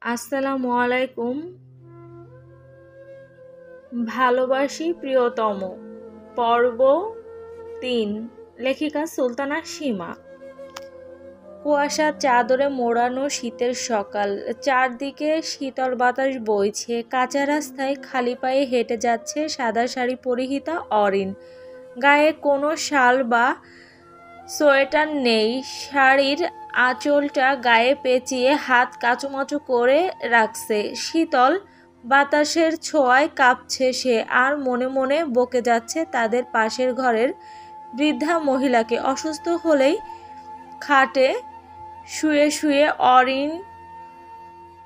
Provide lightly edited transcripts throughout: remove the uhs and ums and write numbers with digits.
আসসালামু আলাইকুম। ভালোবাসি প্রিয়তম পর্ব ৩। লেখিকা সুলতানা সীমা। কুয়াশার চাদরে মোড়ানো শীতের সকাল, চারদিকে শীতল বাতাস বইছে। কাঁচা রাস্তায় খালি পায়ে হেঁটে যাচ্ছে সাদা শাড়ি পরিহিতা অরিন। গায়ে কোনো শাল বা সোয়েটার নেই, শাড়ির আঁচলটা গায়ে পেঁচিয়ে হাত কাঁচুমাচু করে রাখছে। শীতল বাতাসের ছোঁয়ায় কাঁপছে সে, আর মনে মনে বকে যাচ্ছে তাদের পাশের ঘরের বৃদ্ধা মহিলাকে। অসুস্থ হলেই খাটে শুয়ে শুয়ে অরিন,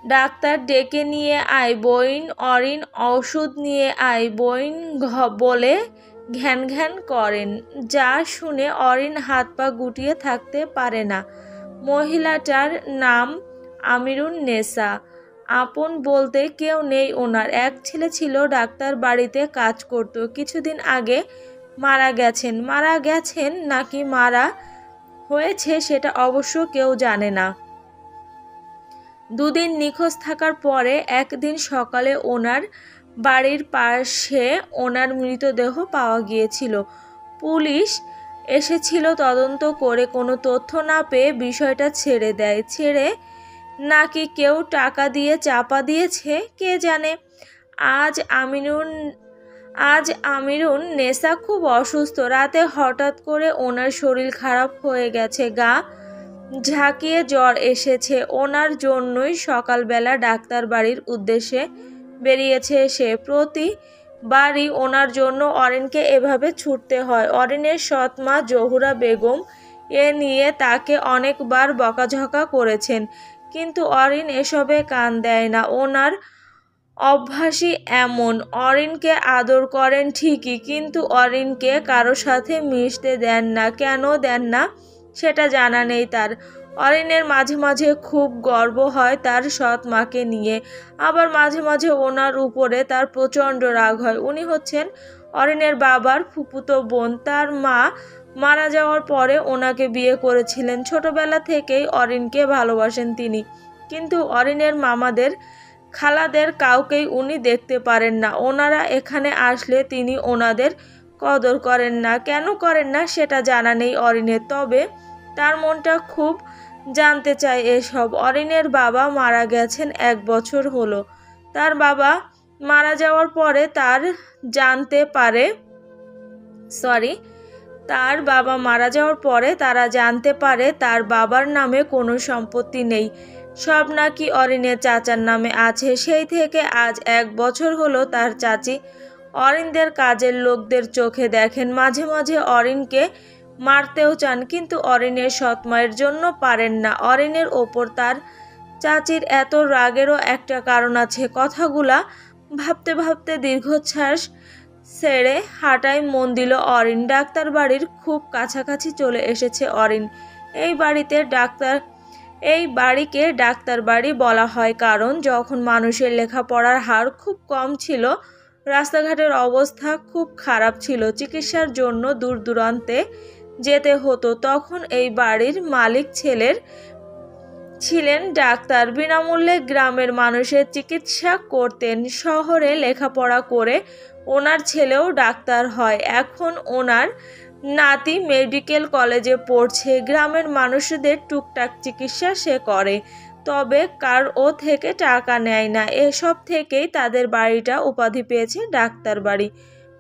ডাক্তার ডেকে নিয়ে আয় বইন, অরিন ওষুধ নিয়ে আয় বইন বলে ঘ্যান ঘ্যান করেন। যা শুনে অরিন হাত পা গুটিয়ে থাকতে পারে না। মহিলাটার নাম আমিরুন নেসা। আপন বলতে কেউ নেই ওনার। এক ছেলে ছিল, ডাক্তার বাড়িতে কাজ করত। কিছুদিন আগে মারা গেছেন নাকি মারা হয়েছে সেটা অবশ্য কেউ জানে না। দুদিন নিখোঁজ থাকার পরে একদিন সকালে ওনার বাড়ির পাশে ওনার মৃতদেহ পাওয়া গিয়েছিল। পুলিশ এসেছিল তদন্ত করে, কোনো তথ্য না পেয়ে বিষয়টা ছেড়ে দেয়। ছেড়ে নাকি কেউ টাকা দিয়ে চাপা দিয়েছে কে জানে। আজ আমিরুন নেসা খুব অসুস্থ। রাতে হঠাৎ করে ওনার শরীর খারাপ হয়ে গেছে, গা ঝাঁকিয়ে জ্বর এসেছে। ওনার জন্যই সকালবেলা ডাক্তার বাড়ির উদ্দেশ্যে বেরিয়েছে সে। প্রতিবারই ওনার জন্য অরিনকে এভাবে ছুটতে হয়। অরিনের সৎ মা জহুরা বেগম এ নিয়ে তাকে অনেকবার বকাঝকা করেছেন, কিন্তু অরিন এসবে কান দেয় না। ওনার অভ্যাসই এমন। অরিনকে আদর করেন ঠিকই, কিন্তু অরিনকে কারো সাথে মিশতে দেন না। কেন দেন না সেটা জানা নেই তার। অরিনের মাঝে মাঝে খুব গর্ব হয় তার সৎ মাকে নিয়ে, আবার মাঝে মাঝে ওনার উপরে তার প্রচণ্ড রাগ হয়। উনি হচ্ছেন অরিনের বাবার ফুফুতো বোন। তার মা মারা যাওয়ার পরে ওনাকে বিয়ে করেছিলেন। ছোটবেলা থেকেই অরিনকে ভালোবাসেন তিনি, কিন্তু অরিনের মামাদের, খালাদের কাউকেই উনি দেখতে পারেন না। ওনারা এখানে আসলে তিনি ওনাদের কদর করেন না। কেন করেন না সেটা জানা নেই অরিনের, তবে তার মনটা খুব জানতে চায় এসব। অরিনের বাবা মারা গেছেন 1 বছর হলো। তার বাবা মারা যাওয়ার পরে তারা জানতে পারে তার বাবার নামে কোনো সম্পত্তি নেই, সব নাকি অরিনের চাচার নামে আছে। সেই থেকে আজ 1 বছর হলো তার চাচি অরিনদের কাজের লোকদের চোখে দেখেন। মাঝে মাঝে অরিনকে মারতেও চান, কিন্তু অরিনের সৎ মায়ের জন্য পারেন না। অরিনের ওপর তার চাচির এত রাগেরও একটা কারণ আছে। কথাগুলা ভাবতে ভাবতে দীর্ঘশ্বাস ছেড়ে হাঁটায় মন দিল অরিন। ডাক্তার বাড়ির খুব কাছাকাছি চলে এসেছে অরিন। এই বাড়িকে ডাক্তার বাড়ি বলা হয় কারণ যখন মানুষের লেখাপড়ার হার খুব কম ছিল, রাস্তাঘাটের অবস্থা খুব খারাপ ছিল, চিকিৎসার জন্য দূর দূরান্তে যেতে হতো, তখন এই বাড়ির মালিক ছিলেন ডাক্তার। বিনামূল্যে গ্রামের মানুষের চিকিৎসা করতেন। শহরে লেখাপড়া করে ওনার ছেলেও ডাক্তার হয়। এখন ওনার নাতি মেডিকেল কলেজে পড়ছে। গ্রামের মানুষদের টুকটাক চিকিৎসা সে করে, তবে কারও থেকে টাকা নেয় না। এসব থেকেই তাদের বাড়িটা উপাধি পেয়েছে ডাক্তার বাড়ি।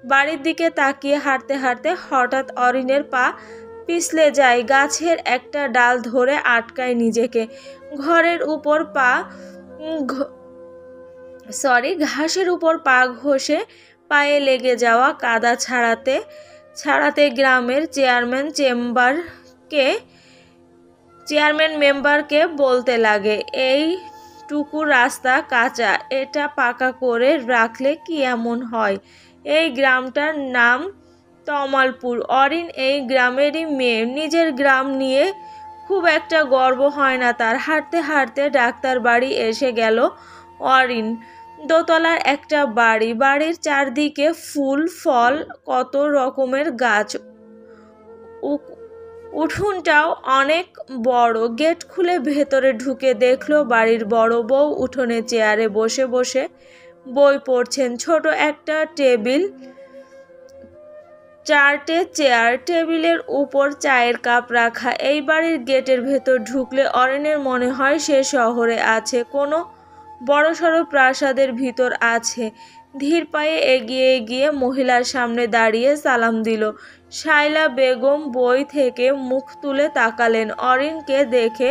বাড়ির দিকে তাকিয়ে হাঁটতে হাঁটতে হঠাৎ অরিনের পা পিছলে যায়। গাছের একটা ডাল ধরে আটকায় নিজেকে। ঘাসের উপর পা ঘষে পায়ে লেগে যাওয়া কাদা ছাড়াতে গ্রামের চেয়ারম্যান মেম্বারকে বলতে লাগে, এইটুকু রাস্তা কাঁচা, এটা পাকা করে রাখলে কি এমন হয়? এই গ্রামটার নাম তমালপুর। অরিন এই গ্রামেরই মেয়ে। নিজের গ্রাম নিয়ে খুব একটা গর্ব হয় না তার। হাঁটতে হাঁটতে ডাক্তার বাড়ি এসে গেল অরিন। দোতলার একটা বাড়ি। বাড়ির চারদিকে ফুল ফল কত রকমের গাছ। উঠোনটাও অনেক বড়। গেট খুলে ভেতরে ঢুকে দেখলো বাড়ির বড় বউ উঠোনে চেয়ারে বসে বসে বই পড়ছেন। ছোট একটা টেবিল, 4টে চেয়ার, টেবিলের উপর চায়ের কাপ রাখা। এই বাড়ির গেটের ভেতর ঢুকলে অরিনের মনে হয় সে শহরে আছে, কোনো বড়সড় প্রাসাদের ভিতর আছে। ধীর পায়ে এগিয়ে গিয়ে মহিলার সামনে দাঁড়িয়ে সালাম দিল। শায়লা বেগম বই থেকে মুখ তুলে তাকালেন। অরিনকে দেখে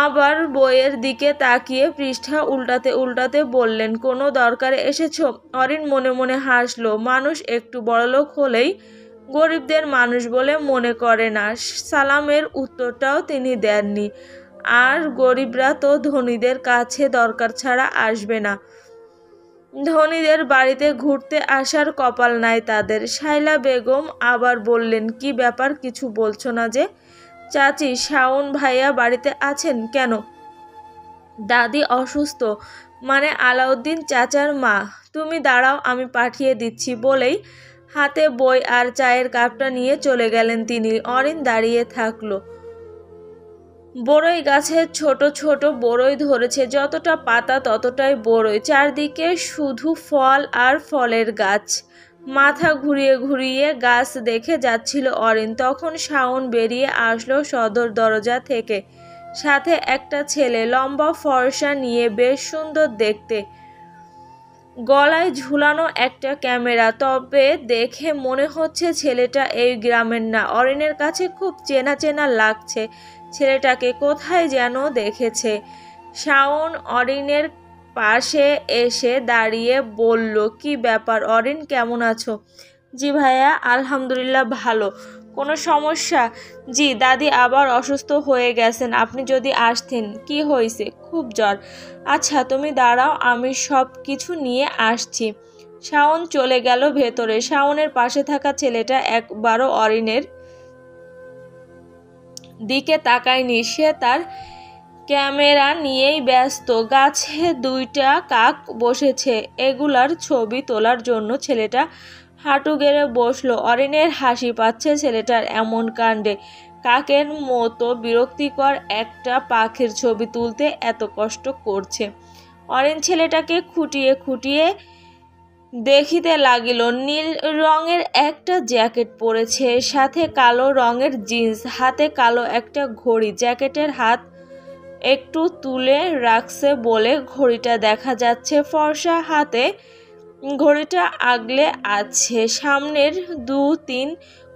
আবার বইয়ের দিকে তাকিয়ে পৃষ্ঠা উল্টাতে উল্টাতে বললেন, কোনো দরকারে এসেছো? অরিন মনে মনে হাসলো। মানুষ একটু বড়লোক হলেই গরিবদের মানুষ বলে মনে করে না। সালামের উত্তরটাও তিনি দেননি। আর গরিবরা তো ধনীদের কাছে দরকার ছাড়া আসবে না। ধনীদের বাড়িতে ঘুরতে আসার কপাল নাই তাদের। শায়লা বেগম আবার বললেন, কি ব্যাপার, কিছু বলছো না যে? চাচি, শাওন ভাইয়া বাড়িতে আছেন কেন? দাদি অসুস্থ, মানে আলাউদ্দিন চাচার মা। তুমি দাঁড়াও, আমি পাঠিয়ে দিচ্ছি বলেই হাতে বই আর চায়ের কাপটা নিয়ে চলে গেলেন তিনি। অরিন দাঁড়িয়ে থাকলো। বড়ই গাছে ছোট ছোট বড়ই ধরেছে, যতটা পাতা ততটাই বড়ই। চারদিকে শুধু ফল আর ফলের গাছ। মাথা ঘুরিয়ে ঘুরিয়ে গাছ দেখে যাচ্ছিল অরিন। তখন শাওন বেরিয়ে আসলো সদর দরজা থেকে। সাথে একটা ছেলে, লম্বা ফর্সা, নিয়ে বেশ সুন্দর দেখতে। গলায় ঝুলানো একটা ক্যামেরা। তবে দেখে মনে হচ্ছে ছেলেটা এই গ্রামের না। অরিনের কাছে খুব চেনা চেনা লাগছে। ছেলেটাকে কোথায় যেন দেখেছে। শাওন অরিনের পাশে এসে দাঁড়িয়ে বলল, কি ব্যাপার অরিন, কেমন আছো? জি ভাইয়া, আলহামদুলিল্লাহ ভালো। কোনো সমস্যা? জি, দাদি আবার অসুস্থ হয়ে গেছেন, আপনি যদি আসতেন। কি হয়েছে? খুব জ্বর। আচ্ছা তুমি দাঁড়াও, আমি সব কিছু নিয়ে আসছি। শাওন চলে গেল ভেতরে। শাওনের পাশে থাকা ছেলেটা একবারও অরিনের দিকে তাকায়নি। সে তার ক্যামেরা নিয়েই ব্যস্ত। গাছে 2টা কাক বসেছে, এগুলার ছবি তোলার জন্য ছেলেটা হাঁটু গেড়ে বসলো। অরিনের হাসি পাচ্ছে ছেলেটার এমন কাণ্ডে। কাকের মতো বিরক্তিকর একটা পাখির ছবি তুলতে এত কষ্ট করছে। অরিন ছেলেটাকে খুঁটিয়ে খুঁটিয়ে দেখিতে লাগিল। নীল রঙের একটা জ্যাকেট পরেছে, সাথে কালো রঙের জিন্স, হাতে কালো একটা ঘড়ি। জ্যাকেটের হাত একটু তুলে রাখছে বলে ঘড়িটা দেখা যাচ্ছে। ফর্সা হাতে ঘড়িটা আগলে আছে। সামনের 2-3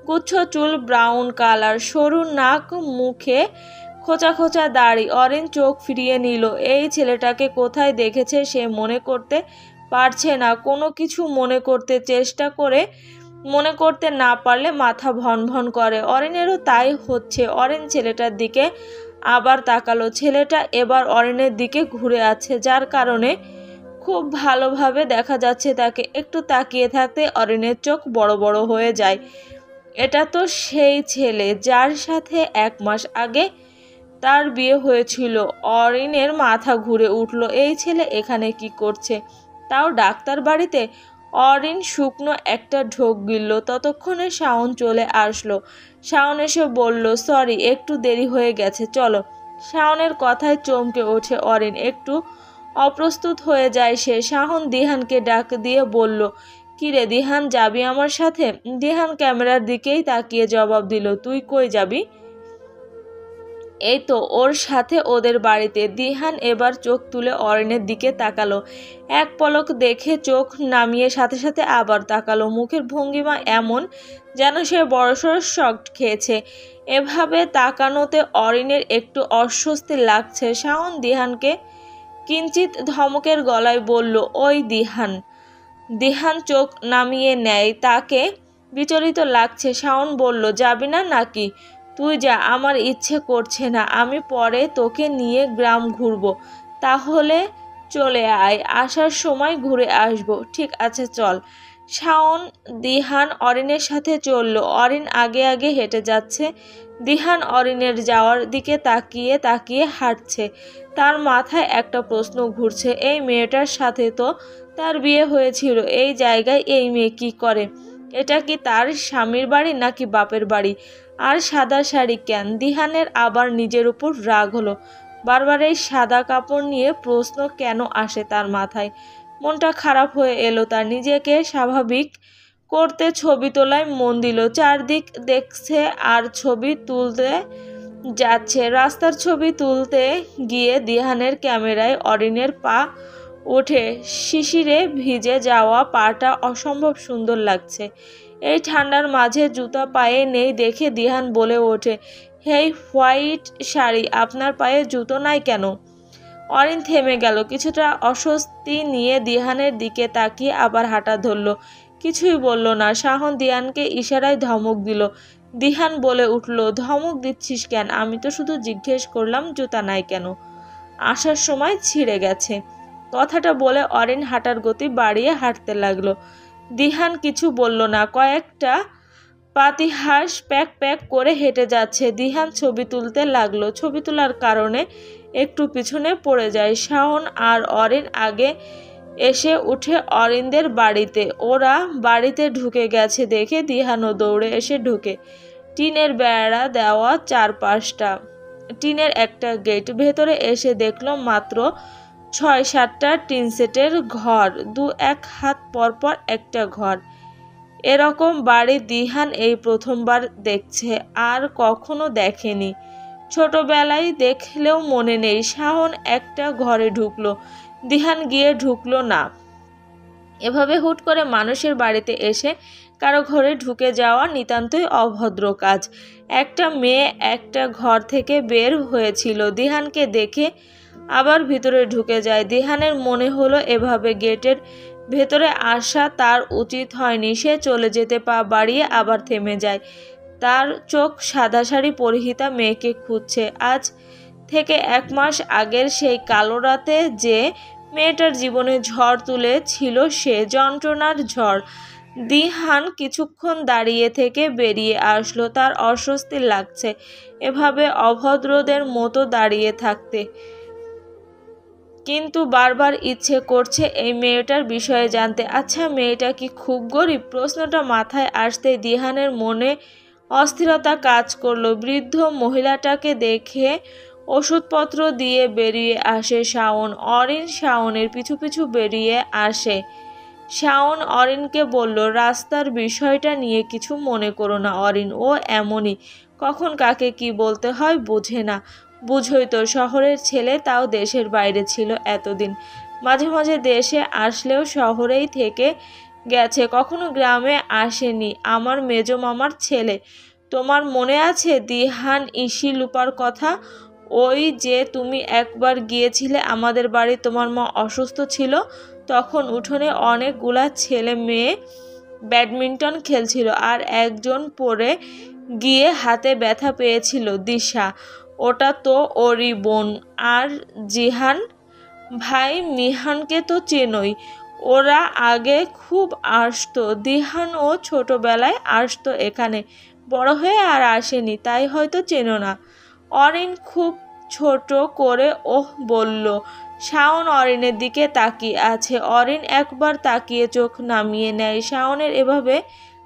গুচ্ছ চুল ব্রাউন কালার, সরু নাক, মুখে খোঁচা খোঁচা দাড়ি। অরিন চোখ ফিরিয়ে নিল। এই ছেলেটাকে কোথায় দেখেছে সে মনে করতে পারছে না। কোনো কিছু মনে করতে চেষ্টা করে মনে করতে না পারলে মাথা ভন ভন করে। অরিনেরও তাই হচ্ছে। অরিন ছেলেটার দিকে আবার তাকালো। ছেলেটা এবার অরিনের দিকে ঘুরে আছে, যার কারণে খুব ভালোভাবে দেখা যাচ্ছে তাকে। একটু তাকিয়ে থাকতে অরিনের চোখ বড় বড় হয়ে যায়। এটা তো সেই ছেলে যার সাথে 1 মাস আগে তার বিয়ে হয়েছিল। অরিনের মাথা ঘুরে উঠল। এই ছেলে এখানে কি করছে, তাও ডাক্তার বাড়িতে? অরিন শুকনো একটা ঢোক গিলল। ততক্ষণে শাওন চলে আসলো। শাওন এসে বলল, সরি, একটু দেরি হয়ে গেছে, চলো। শাওনের কথায় চমকে ওঠে অরিন। একটু অপ্রস্তুত হয়ে যায় সে। শাওন দিহানকে ডাক দিয়ে বলল, কিরে দিহান, যাবি আমার সাথে? দিহান ক্যামেরার দিকেই তাকিয়ে জবাব দিল, তুই কই যাবি? এই তো ওর সাথে ওদের বাড়িতে। দিহান এবার চোখ তুলে অরিনের দিকে তাকালো। এক পলক দেখে চোখ নামিয়ে সাথে সাথে আবার তাকালো। মুখের ভঙ্গিমা এমন যেন সে বড়সড় শক খেয়েছে। এভাবে তাকানোতে অরিনের একটু অস্বস্তি লাগছে। শাওন দিহানকে কিঞ্চিত ধমকের গলায় বলল, ওই দিহান। দিহান চোখ নামিয়ে নেয়। তাকে বিচলিত লাগছে। শাওন বলল, যাবি না নাকি? তুই যা, আমার ইচ্ছে করছে না। আমি পরে তোকে নিয়ে গ্রাম ঘুরবো। তাহলে চলে আয়, আসার সময় ঘুরে আসবো। ঠিক আছে চল। শাওন দিহান অরিনের সাথে চলল। অরিন আগে আগে হেঁটে যাচ্ছে। দিহান অরিনের যাওয়ার দিকে তাকিয়ে তাকিয়ে হাঁটছে। তার মাথায় একটা প্রশ্ন ঘুরছে, এই মেয়েটার সাথে তো তার বিয়ে হয়েছিল। এই জায়গায় এই মেয়ে কি করে? এটা কি তার স্বামীর বাড়ি নাকি বাপের বাড়ি? আর সাদা শাড়ি কেন? দিহানের আবার নিজের উপর রাগ হলো। বারবার এই সাদা কাপড় নিয়ে প্রশ্ন কেন আসে তার মাথায়? মনটা খারাপ হয়ে এলো তার। নিজেকে স্বাভাবিক করতে ছবি তোলায় মন দিল। চারদিক দেখছে আর ছবি তুলতে যাচ্ছে। রাস্তার ছবি তুলতে গিয়ে দিহানের ক্যামেরায় অরিনের পা ওঠে। শিশিরে ভিজে যাওয়া পাটা অসম্ভব সুন্দর লাগছে এই ঠান্ডার মাঝে। জুতা পায়ে নেই দেখে দিহান বলে ওঠে, হেই হোয়াইট শাড়ি, আপনার পায়ে জুতো নাই কেন? অরিন থেমে গেল। কিছুটা অস্বস্তি নিয়ে দিহানের দিকে তাকিয়ে আবার হাঁটা ধরল। কিছুই বলল না। শাহন দিহানকে ইশারায় ধমক দিল। দিহান বলে উঠল, ধমক দিচ্ছিস কেন? আমি তো শুধু জিজ্ঞেস করলাম জুতা নাই কেন? আসার সময় ছিঁড়ে গেছে। কথাটা বলে অরিন হাঁটার গতি বাড়িয়ে হাঁটতে লাগলো। দিহান কিছু বলল না। কয়েকটা পাতিহাঁস প্যাক প্যাক করে হেঁটে যাচ্ছে। দিহান ছবি তুলতে লাগলো। ছবি তোলার কারণে একটু পিছনে পড়ে যায়। শাওন আর অরিন আগে এসে উঠে অরিনদের বাড়িতে। ওরা বাড়িতে ঢুকে গেছে দেখে দিহানও দৌড়ে এসে ঢুকে। টিনের বেড়া দেওয়া চারপাশটা, টিনের একটা গেট। ভেতরে এসে দেখলো মাত্র ৬-৭টা টিনসেটের ঘর, ২-১ হাত পরপর একটা ঘর। এরকম বাড়ি দিহান এই প্রথমবার দেখছে, আর কখনো দেখেনি। ছোটবেলায় দেখলেও মনে নেই। শাওন একটা ঘরে ঢুকলো, দিহান গিয়ে ঢুকলো না। এভাবে হুট করে মানুষের বাড়িতে এসে কারো ঘরে ঢুকে যাওয়া নিতান্তই অভদ্র কাজ। একটা মেয়ে একটা ঘর থেকে বের হয়েছিল, দিহানকে দেখে আবার ভিতরে ঢুকে যায়। দিহানের মনে হলো এভাবে গেটের ভেতরে আসা তার উচিত হয়নি। সে চলে যেতে পা বাড়িয়ে আবার থেমে যায়। তার চোখ সাদা শাড়ি পরিহিতা মেয়েকে খুঁজছে। আজ থেকে ১ মাস আগের সেই কালো রাতে যে মেয়েটার জীবনে ঝড় তুলেছিল, সে যন্ত্রণার ঝড়। দিহান কিছুক্ষণ দাঁড়িয়ে থেকে বেরিয়ে আসলো। তার অস্বস্তি লাগছে এভাবে অভদ্রদের মতো দাঁড়িয়ে থাকতে, কিন্তু বারবার ইচ্ছে করছে এই মেয়েটার বিষয়ে জানতে। আচ্ছা, মেয়েটা কি খুব গরিব? প্রশ্নটা মাথায় আসতেই দিহানের মনে অস্থিরতা কাজ করলো। বৃদ্ধ মহিলাটাকে দেখে ওষুধপত্র দিয়ে বেরিয়ে আসে শাওন। অরিন শাওনের পিছু পিছু বেরিয়ে আসে। শাওন অরিনকে বলল, রাস্তার বিষয়টা নিয়ে কিছু মনে করো না অরিন, ও এমনই, কখন কাকে কি বলতে হয় বোঝে না। বুঝই তো, শহরের ছেলে, তাও দেশের বাইরে ছিল এতদিন। মাঝে মাঝে দেশে আসলেও শহরেই থেকে গেছে, কখনো গ্রামে আসেনি। আমার মেজো মামার ছেলে, তোমার মনে আছে দিহান ইসি লুপার কথা? ওই যে তুমি একবার গিয়েছিলে আমাদের বাড়ি, তোমার মা অসুস্থ ছিল, তখন উঠোনে অনেকগুলা ছেলে মেয়ে ব্যাডমিন্টন খেলছিল, আর একজন পড়ে গিয়ে হাতে ব্যথা পেয়েছিল, দিশা, ওটা তো ওরই বোন। আর জিহান ভাই মিহানকে তো চেনই, ওরা আগে খুব আসতো। দিহানও ছোটবেলায় আসতো এখানে, বড় হয়ে আর আসেনি, তাই হয়তো চেনো না। অরিন খুব ছোট করে ওহ বলল। শাওন অরিনের দিকে তাকিয়ে আছে। অরিন একবার তাকিয়ে চোখ নামিয়ে নেয়। শাওনের এভাবে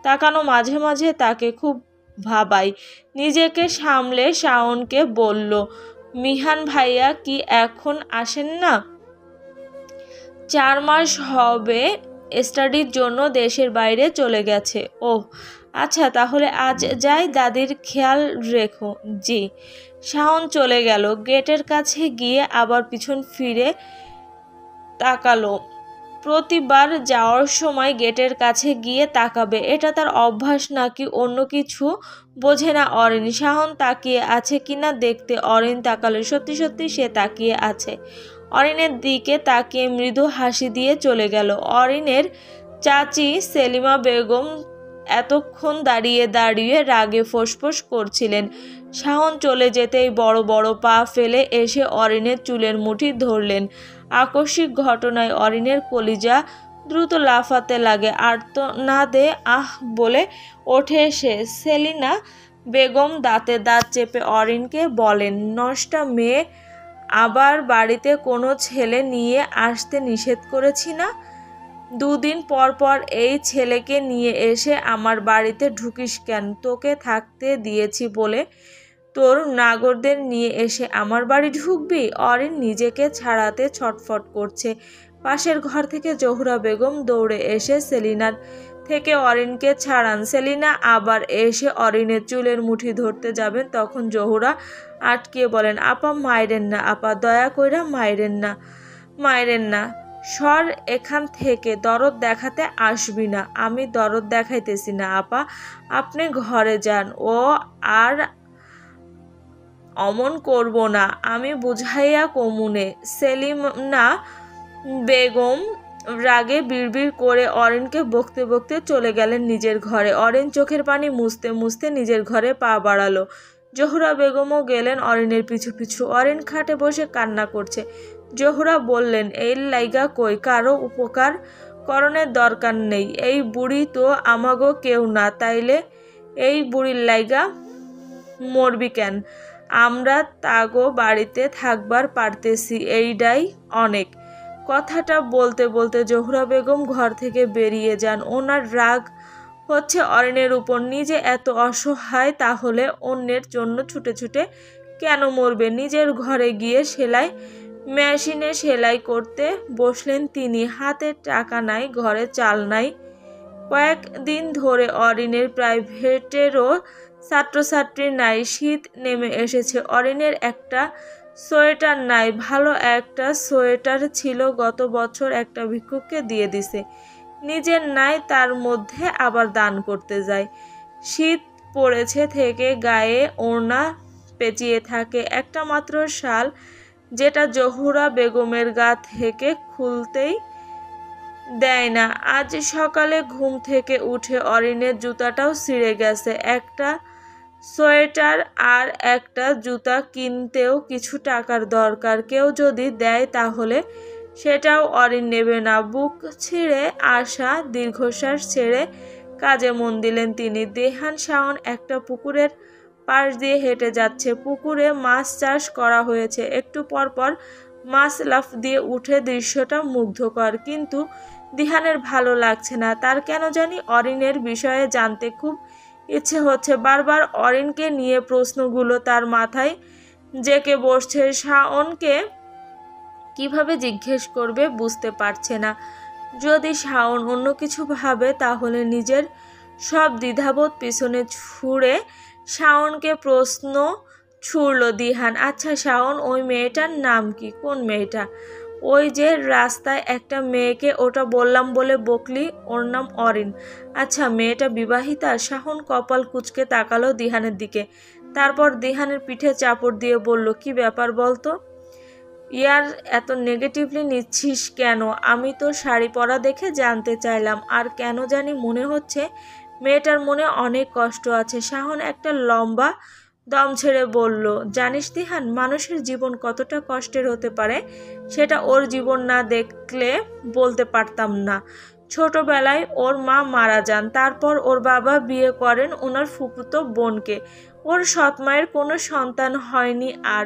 তাকানো মাঝে মাঝে তাকে খুব ভাবায়। নিজেকে সামলে শাওনকে বলল, মিহান ভাইয়া কি এখন আসেন না? 4 মাস হবে স্টাডির জন্য দেশের বাইরে চলে গেছে। ওহ আচ্ছা, তাহলে আজ যাই, দাদির খেয়াল রেখো। জি। শাওন চলে গেল। গেটের কাছে গিয়ে আবার পিছন ফিরে তাকালো। প্রতিবার যাওয়ার সময় গেটের কাছে গিয়ে তাকাবে, এটা তার অভ্যাস নাকি অন্য কিছু বোঝে না অরিন। শাওন তাকিয়ে আছে কিনা দেখতে অরিন তাকালো। সত্যি সত্যি সে তাকিয়ে আছে। অরিনের দিকে তাকিয়ে মৃদু হাসি দিয়ে চলে গেল। অরিনের চাচি সেলিমা বেগম এতক্ষণ দাঁড়িয়ে দাঁড়িয়ে রাগে ফোঁসফোঁস করছিলেন। শাওন চলে যেতেই বড় বড় পা ফেলে এসে অরিনের চুলের মুঠি ধরলেন। আকস্মিক ঘটনায় অরিনের কলিজা দ্রুত লাফাতে লাগে। আর্তনাদে আহ বলে ওঠে সে। সেলিনা বেগম দাঁতে দাঁত চেপে অরিনকে বলেন, নষ্টা মেয়ে, আবার বাড়িতে কোনো ছেলে নিয়ে আসতে নিষেধ করেছি না? দুদিন পর পর এই ছেলেকে নিয়ে এসে আমার বাড়িতে ঢুকিস কেন? তোকে থাকতে দিয়েছি বলে তোর নাগরদের নিয়ে এসে আমার বাড়ি ঢুকবি? অরিন নিজেকে ছাড়াতে ছটফট করছে। পাশের ঘর থেকে জোহরা বেগম দৌড়ে এসে সেলিনার থেকে অরিনকে ছাড়ান। সেলিনা আবার এসে অরিনের চুলের মুঠি ধরতে যাবেন, তখন জোহরা আটকিয়ে বলেন, আপা মাইরেন না, আপা দয়া কইরা মাইরেন না, সর এখান থেকে, দরদ দেখাতে আসবি না। আমি দরদ দেখাইতেছি না আপা, আপনি ঘরে যান, ও আর অমন করব না, আমি বুঝাইয়া কমুনে। সেলিনা বেগম রাগে বিড়বিড় করে অরিনকে বকতে বকতে চলে গেলেন নিজের ঘরে। অরিন চোখের পানি মুছতে মুছতে নিজের ঘরে পা বাড়ালো। জোহরা বেগমও গেলেন অরিনের পিছু পিছু। অরিন খাটে বসে কান্না করছে। জোহরা বললেন, এই লাইগা কই, কারো উপকার করণের দরকার নেই, এই বুড়ি তো আমাগো কেউ না, তাইলে এই বুড়ির লাইগা মরবি কেন? আমরা তাগো বাড়িতে থাকবার পারতেছি, এইডাই অনেক। কথাটা বলতে বলতে জোহরা বেগম ঘর থেকে বেরিয়ে যান। ওনার রাগ হচ্ছে অরিনের উপর, নিজে এত অসহায় তাহলে অন্যের জন্য ছুটে ছুটে কেন মরবে? নিজের ঘরে গিয়ে সেলাই মেশিনে সেলাই করতে বসলেন তিনি। হাতে টাকা নাই, ঘরে চাল নাই। কয়েকদিন ধরে অরিনের প্রাইভেটেরও ছাত্রছাত্রী নাই। শীত নেমে এসেছে। অরিনের একটা সোয়েটার নাই। ভালো একটা সোয়েটার ছিল, গত বছর একটা ভিক্ষুককে দিয়ে দিছে। নিজের নাই, তার মধ্যে আবার দান করতে যায়। শীত পড়েছে থেকে গায়ে ওড়না পেঁচিয়ে থাকে। একটা মাত্র শাল, যেটা জোহরা বেগমের গা থেকে খুলতেই দেয় না। আজ সকালে ঘুম থেকে উঠে অরিনের জুতাটাও ছিঁড়ে গেছে। একটা সোয়েটার আর একটা জুতা কিনতেও কিছু টাকার দরকার, কেউ যদি দেয় তাহলে সেটাও অরিন নেবে না। বুক ছিঁড়ে আসা দীর্ঘশ্বাস ছেড়ে কাজে মন দিলেন তিনি। দেহান শাওন একটা পুকুরের পাশ দিয়ে হেঁটে যাচ্ছে। পুকুরে মাছ চাষ করা হয়েছে। একটু পর পর মাছ লাফ দিয়ে উঠে, দৃশ্যটা মুগ্ধকর। কিন্তু দিহানের ভালো লাগছে না। তার কেন জানি অরিনের বিষয়ে জানতে খুব ইচ্ছে হচ্ছে। বারবার অরিনকে নিয়ে প্রশ্নগুলো তার মাথায় জেঁকে বসছে। শাওনকে কিভাবে জিজ্ঞেস করবে বুঝতে পারছে না। যদি শাওন অন্য কিছু ভাবে তাহলে নিজের সব দ্বিধাবোধ পিছনে ছুঁড়ে শাওনকে প্রশ্ন ছুড়ল দিহান, আচ্ছা শাওন, ওই মেয়েটার নাম কি? কোন মেয়েটা? ওই যে রাস্তায় একটা মেয়েকে ওটা বললাম বলে বকলি, ওর নাম অরিন। আচ্ছা, মেয়েটা বিবাহিতা? শাওন কপাল কুঁচকে তাকালো দিহানের দিকে। তারপর দিহানের পিঠে চাপড় দিয়ে বলল, কি ব্যাপার বলতো? ইয়ার এত নেগেটিভলি নিচ্ছিস কেন? আমি তো শাড়ি পরা দেখে জানতে চাইলাম। আর কেন জানি মনে হচ্ছে মেয়েটার মনে অনেক কষ্ট আছে। শাওন একটা লম্বা দম ছেড়ে বলল, জানিস দিহান, মানুষের জীবন কতটা কষ্টের হতে পারে সেটা ওর জীবন না দেখলে বলতে পারতাম না। ছোটবেলায় ওর মা মারা যান, তারপর ওর বাবা বিয়ে করেন ওনার ফুফুতো বোনকে। ওর সৎ মায়ের কোনো সন্তান হয়নি। আর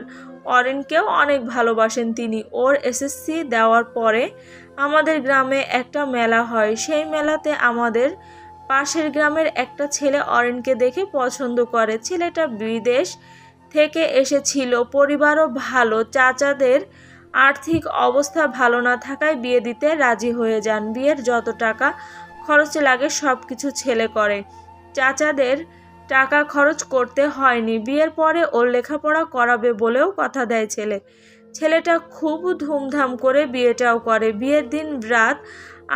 অরিনকেও অনেক ভালোবাসেন তিনি। ওর এসএসসি দেওয়ার পরে আমাদের গ্রামে একটা মেলা হয়। সেই মেলাতে আমাদের পাশের গ্রামের একটা ছেলে অরিনকে দেখে পছন্দ করে। ছেলেটা বিদেশ থেকে এসেছিল, পরিবারও ভালো। চাচাদের আর্থিক অবস্থা ভালো না থাকায় বিয়ে দিতে রাজি হয়ে যান। বিয়ের যত টাকা খরচ লাগে সব কিছু ছেলে করে। চাচাদের টাকা খরচ করতে হয়নি। বিয়ের পরে ওর লেখাপড়া করাবে বলেও কথা দেয় ছেলেটা খুব ধুমধাম করে বিয়েটাও করে। বিয়ের দিন রাত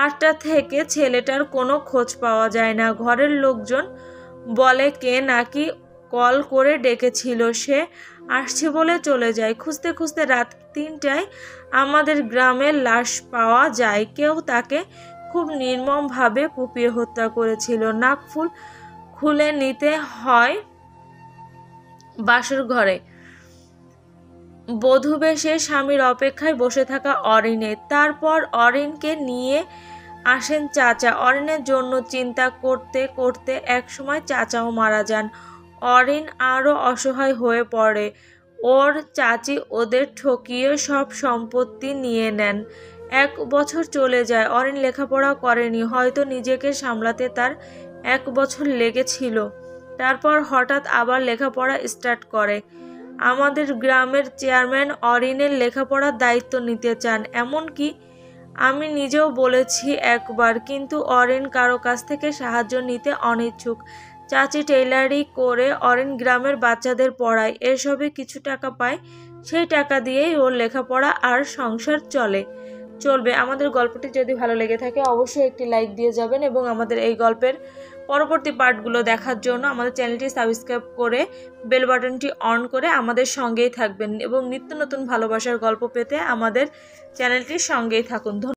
8টা থেকে ছেলেটার কোনো খোঁজ পাওয়া যায় না। ঘরের লোকজন বলে কে নাকি কল করে ডেকেছিল, সে আসছে বলে চলে যায়। খুঁজতে খুঁজতে রাত 3টায় আমাদের গ্রামের লাশ পাওয়া যায়। কেউ তাকে খুব নির্মমভাবে কুপিয়ে হত্যা করেছিল। নাকফুল খুলে নিতে হয় বাসর ঘরে। বধূ বেশে স্বামীর অপেক্ষায় বসে থাকা অরিনের। তারপর অরিনকে নিয়ে আসেন চাচা। অরিনের জন্য চিন্তা করতে করতে একসময় চাচাও মারা যান। অরিন আরও অসহায় হয়ে পড়ে। ওর চাচি ওদের ঠকিয়ে সব সম্পত্তি নিয়ে নেন। 1 বছর চলে যায়। অরিন লেখাপড়া করেনি, হয়তো নিজেকে সামলাতে তার 1 বছর লেগেছিল। তারপর হঠাৎ আবার লেখাপড়া স্টার্ট করে। আমাদের গ্রামের চেয়ারম্যান অরিনের লেখাপড়ার দায়িত্ব নিতে চান, এমনকি আমি নিজেও বলেছি একবার, কিন্তু অরিন কারো কাছ থেকে সাহায্য নিতে অনিচ্ছুক। চাচি টেইলারি করে অরিন গ্রামের বাচ্চাদের পড়ায়, এসবে কিছু টাকা পায়, সেই টাকা দিয়েই ওর লেখাপড়া আর সংসার চলবে। আমাদের গল্পটি যদি ভালো লেগে থাকে অবশ্যই একটি লাইক দিয়ে যাবেন এবং আমাদের এই গল্পের পরবর্তী পার্টগুলো দেখার জন্য আমাদের চ্যানেলটি সাবস্ক্রাইব করে বেল বাটনটি অন করে আমাদের সঙ্গেই থাকবেন এবং নিত্য নতুন ভালোবাসার গল্প পেতে আমাদের চ্যানেলটির সঙ্গেই থাকুন।